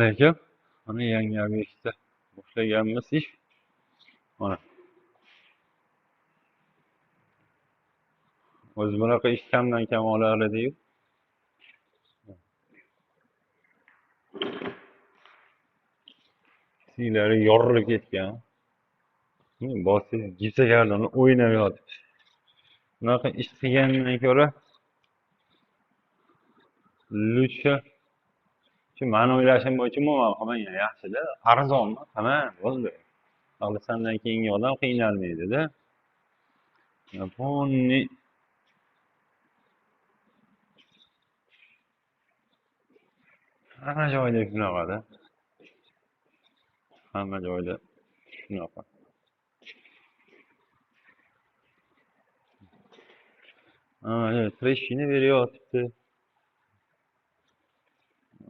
Alaykum. Mana yangi obyektda boshlaganmiz ish. Mana o'zi bunaqa ish kamdan kam olardi-yu. Siylari yorilib ketgan. Bossiz gipsa gardonni o'ynab yotibdi. Bunaqa ish qilgandan ko'ra lutcha shu mani o'ylashim bo'yicha umuman qilmagan yaxshi-da. Arzonmi? Tamam, bo'ldi. Hali sandan keyingi odam qiynalmaydi-da. Yaponiya hamma joyda shunaqa-da. Hamma joyda shunaqa. Treshini beryotibdi.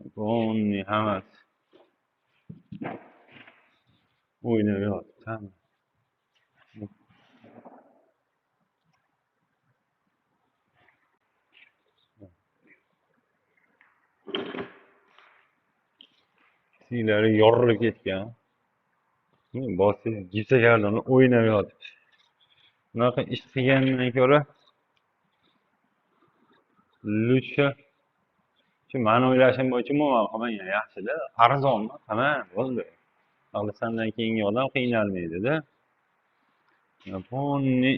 Yaponiya hammasi o'ynab yotibdi hamma. Siylari yorilib ketgan. Bossiz gipsa gardonni o'ynab yotibdi. Bunaqa ish qilgandan ko'ra lutcha shu mani o'ylashim bo'yicha umuman qilmagan yaxshi-da. Arzonmi? Tamam, bo'ldi. Hali sandan keyingi odam qiynalmaydi-da. Yaponiya